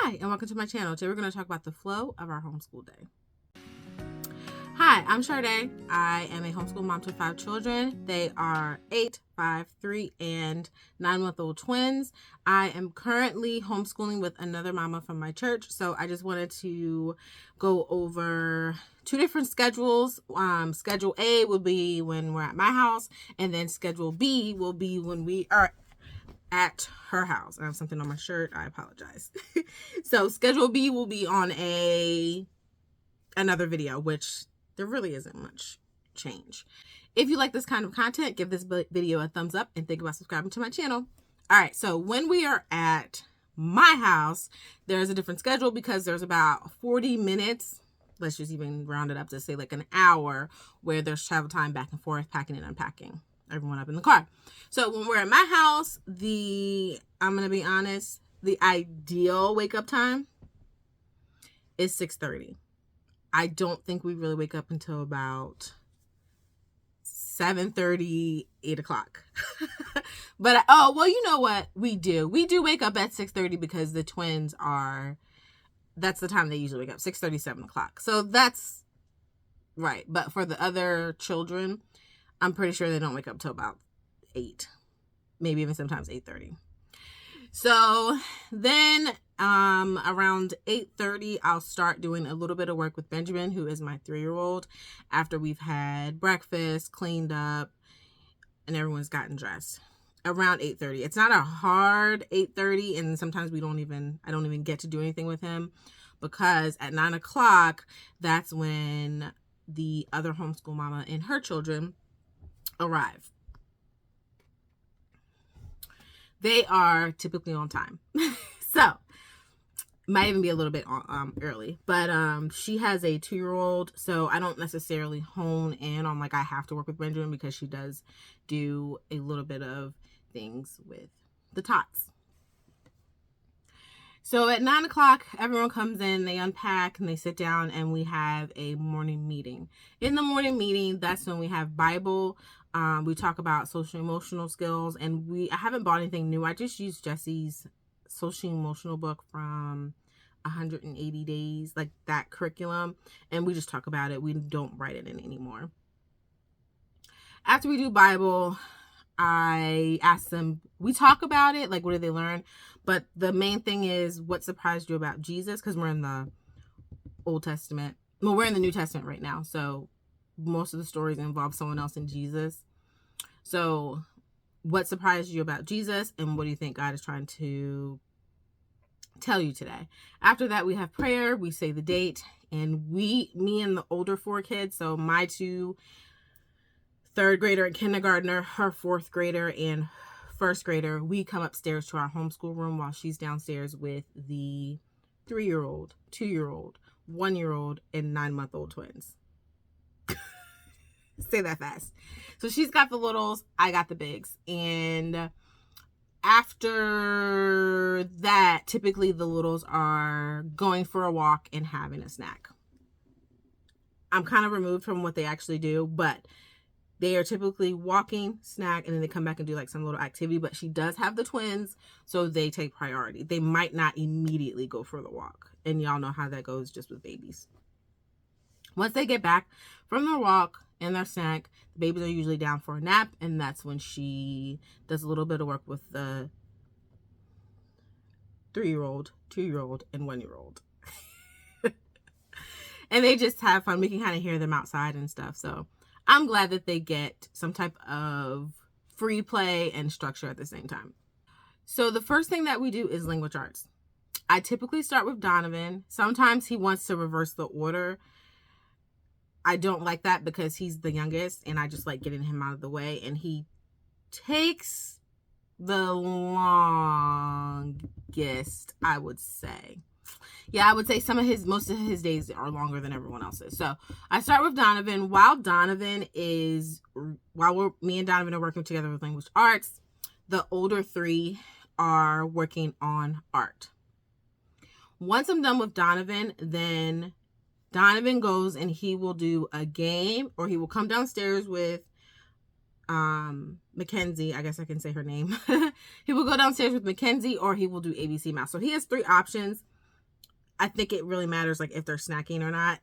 Hi, and welcome to my channel. Today we're going to talk about the flow of our homeschool day. Hi, I'm Shardae. I am a homeschool mom to 5 children. They are 8, 5, 3, and 9-month-old twins. I am currently homeschooling with another mama from my church, so I just wanted to go over 2 different schedules. Schedule A will be when we're at my house, and then Schedule B will be when we are at her house. I have something on my shirt. I apologize. So Schedule B will be on another video, which there really isn't much change. If you like this kind of content, give this video a thumbs up and think about subscribing to my channel. All right, so when we are at my house, there's a different schedule because there's about 40 minutes, let's just even round it up to say like an hour, where there's travel time back and forth, packing and unpacking everyone up in the car. So when we're at my house, I'm going to be honest, the ideal wake up time is 6:30. I don't think we really wake up until about 7:30, 8 o'clock. But, you know what? We do wake up at 6:30 because the twins that's the time they usually wake up, 6:30, 7 o'clock. So that's right. But for the other children, I'm pretty sure they don't wake up till about 8, maybe even sometimes 8:30. So then around 8:30, I'll start doing a little bit of work with Benjamin, who is my 3-year-old, after we've had breakfast, cleaned up, and everyone's gotten dressed. Around 8:30. It's not a hard 8:30, and sometimes I don't even get to do anything with him, because at 9 o'clock, that's when the other homeschool mama and her children arrive. They are typically on time. So might even be a little bit early, but she has a 2-year-old, so I don't necessarily hone in on like I have to work with Benjamin, because she does do a little bit of things with the tots. So at 9 o'clock, everyone comes in, they unpack, and they sit down, and we have a morning meeting. In the morning meeting, that's when we have Bible. We talk about social emotional skills, and I haven't bought anything new. I just used Jesse's social emotional book from 180 days, like that curriculum, and we just talk about it. We don't write it in anymore. After we do Bible, I ask them, we talk about it, like what did they learn? But the main thing is, what surprised you about Jesus? Because we're in the Old Testament. Well, we're in the New Testament right now, so most of the stories involve someone else in Jesus. So what surprised you about Jesus, and what do you think God is trying to tell you today? After that, we have prayer, we say the date, and me and the older 4 kids, so my 2 3rd grader and kindergartner, her 4th grader and 1st grader, we come upstairs to our homeschool room while she's downstairs with the 3-year-old, 2-year-old, 1-year-old, and 9-month-old twins. Say that fast. So she's got the littles, I got the bigs. And after that, typically the littles are going for a walk and having a snack. I'm kind of removed from what they actually do, but they are typically walking, snack, and then they come back and do like some little activity. But she does have the twins, so they take priority. They might not immediately go for the walk. And y'all know how that goes just with babies. Once they get back from their walk and their snack, the babies are usually down for a nap, and that's when she does a little bit of work with the 3-year-old, 2-year-old, and 1-year-old. And they just have fun. We can kind of hear them outside and stuff. So I'm glad that they get some type of free play and structure at the same time. So the first thing that we do is language arts. I typically start with Donovan. Sometimes he wants to reverse the order. I don't like that because he's the youngest, and I just like getting him out of the way, and he takes the longest, I would say. Yeah, I would say most of his days are longer than everyone else's. So I start with Donovan. While me and Donovan are working together with language arts, the older 3 are working on art. Once I'm done with Donovan, then Donovan goes and he will do a game, or he will come downstairs with Mackenzie. I guess I can say her name. He will go downstairs with Mackenzie, or he will do ABC Math. So he has 3 options. I think it really matters like if they're snacking or not.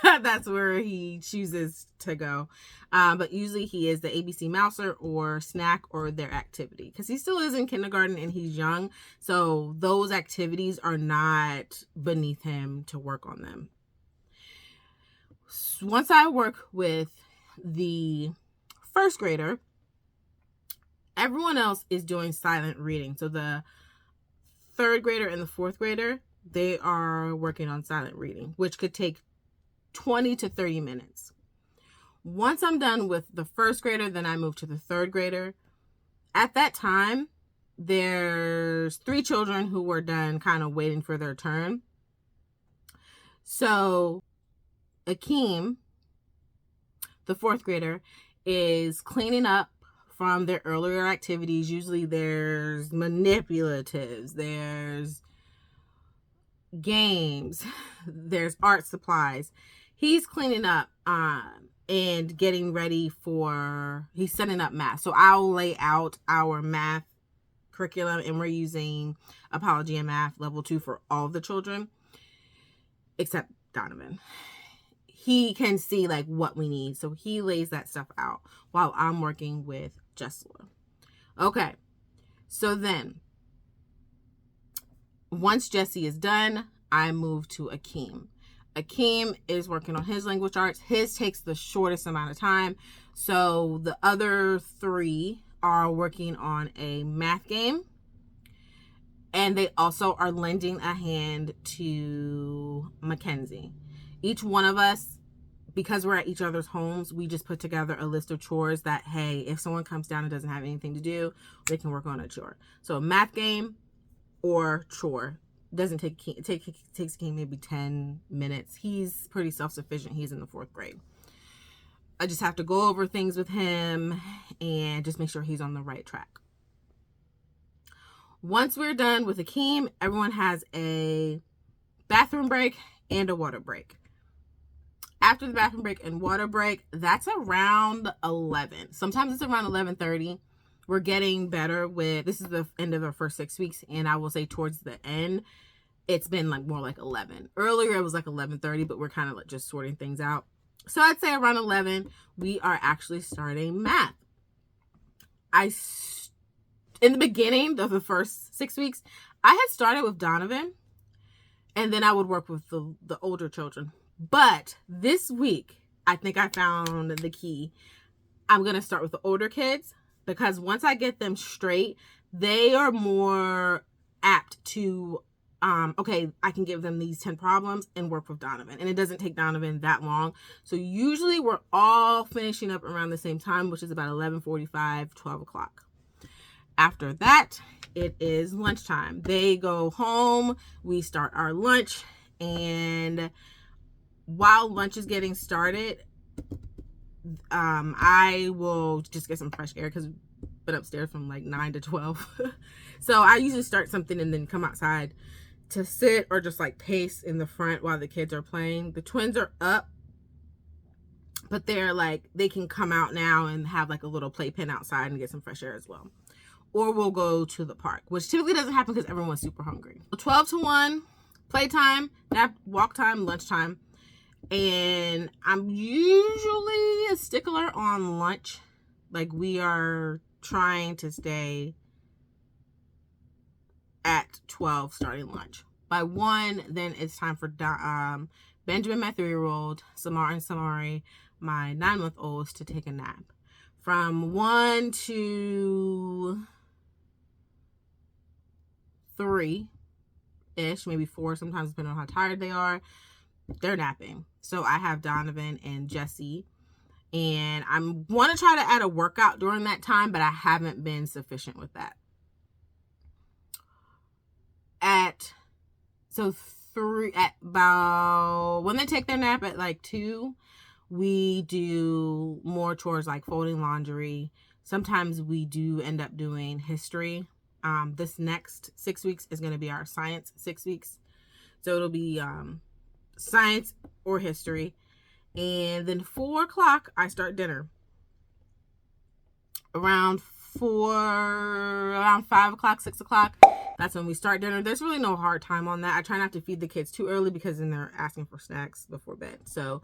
That's where he chooses to go. But usually he is the ABC Mouser or snack or their activity, because he still is in kindergarten and he's young. So those activities are not beneath him to work on them. Once I work with the first grader, everyone else is doing silent reading. So the third grader and the fourth grader, they are working on silent reading, which could take 20 to 30 minutes. Once I'm done with the first grader, then I move to the third grader. At that time, there's 3 children who were done kind of waiting for their turn. So Akeem, the fourth grader, is cleaning up from their earlier activities. Usually there's manipulatives, there's games, there's art supplies. He's cleaning up and getting ready for, he's setting up math. So I'll lay out our math curriculum, and we're using Apologia Math level 2 for all of the children except Donovan. He can see like what we need, so he lays that stuff out while I'm working with Jessla. Okay, so then once Jesse is done, I move to Akeem. Akeem is working on his language arts. His takes the shortest amount of time. So the other 3 are working on a math game. And they also are lending a hand to Mackenzie. Each one of us, because we're at each other's homes, we just put together a list of chores that, hey, if someone comes down and doesn't have anything to do, they can work on a chore. So a math game or chore. Doesn't take takes King maybe 10 minutes. He's pretty self-sufficient. He's in the 4th grade. I just have to go over things with him and just make sure he's on the right track. Once we're done with Akeem, everyone has a bathroom break and a water break. After the bathroom break and water break, that's around 11. Sometimes it's around 11:30. We're getting better with, this is the end of our first 6 weeks, and I will say towards the end, it's been like more like 11. Earlier, it was like 11:30, but we're kind of like just sorting things out. So I'd say around 11, we are actually starting math. In the beginning of the first 6 weeks, I had started with Donovan, and then I would work with the older children. But this week, I think I found the key. I'm going to start with the older kids, because once I get them straight, they are more apt to, okay, I can give them these 10 problems and work with Donovan. And it doesn't take Donovan that long. So usually we're all finishing up around the same time, which is about 11:45, 12 o'clock. After that, it is lunchtime. They go home, we start our lunch, and while lunch is getting started, I will just get some fresh air because I've been upstairs from like 9 to 12. So I usually start something and then come outside to sit or just like pace in the front while the kids are playing. The twins are up, but they're like, they can come out now and have like a little playpen outside and get some fresh air as well. Or we'll go to the park, which typically doesn't happen because everyone's super hungry. 12 to 1, playtime, nap, walk time, lunchtime. And I'm usually a stickler on lunch. Like, we are trying to stay at 12 starting lunch. By 1, then it's time for Benjamin, my 3-year-old, Samar and Samari, my 9-month-olds, to take a nap. From 1 to 3-ish, maybe 4, sometimes depending on how tired they are, they're napping. So I have Donovan and Jesse, and I want to try to add a workout during that time, but I haven't been sufficient with that. When they take their nap at like 2, we do more chores like folding laundry. Sometimes we do end up doing history. This next 6 weeks is going to be our science 6 weeks. So it'll be science or history. And then 4 o'clock, I start dinner. Around 5 o'clock, 6 o'clock, That's when we start dinner. There's really no hard time on that. I try not to feed the kids too early because then they're asking for snacks before bed. So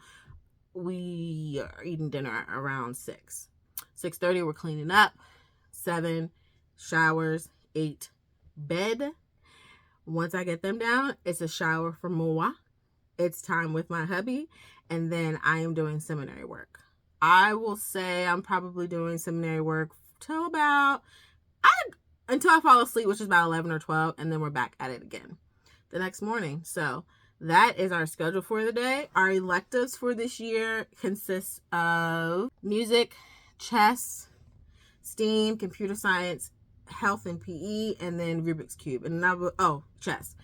we are eating dinner around 6. 6:30, we're cleaning up. 7, showers. 8, bed. Once I get them down, it's a shower for moi. It's time with my hubby. And then I am doing seminary work. I will say I'm probably doing seminary work till about, until I fall asleep, which is about 11 or 12. And then we're back at it again the next morning. So that is our schedule for the day. Our electives for this year consist of music, chess, STEAM, computer science, health and PE, and then Rubik's Cube. And chess.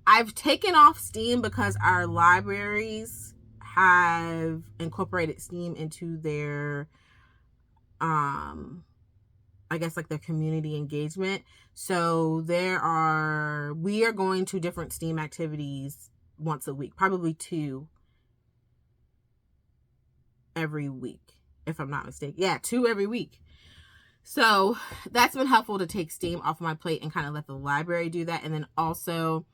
I've taken off STEAM because our libraries have incorporated STEAM into their, I guess like their community engagement. So we are going to different STEAM activities once a week, probably 2 every week, if I'm not mistaken. Yeah, 2 every week. So that's been helpful to take STEAM off my plate and kind of let the library do that. And then also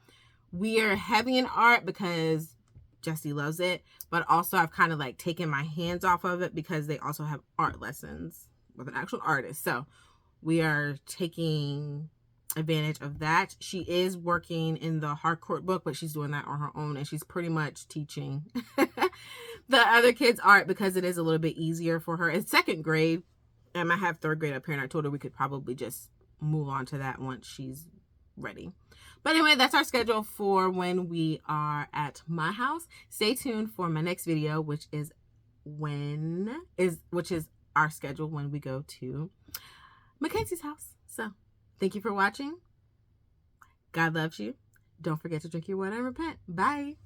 we are heavy in art because Jesse loves it, but also I've kind of like taken my hands off of it because they also have art lessons with an actual artist. So we are taking advantage of that. She is working in the Harcourt book, but she's doing that on her own, and she's pretty much teaching the other kids art because it is a little bit easier for her. In 2nd grade, and I have 3rd grade up here, and I told her we could probably just move on to that once she's ready. But anyway, that's our schedule for when we are at my house. Stay tuned for my next video, which is our schedule when we go to Mackenzie's house. So thank you for watching. God loves you. Don't forget to drink your water and repent. Bye.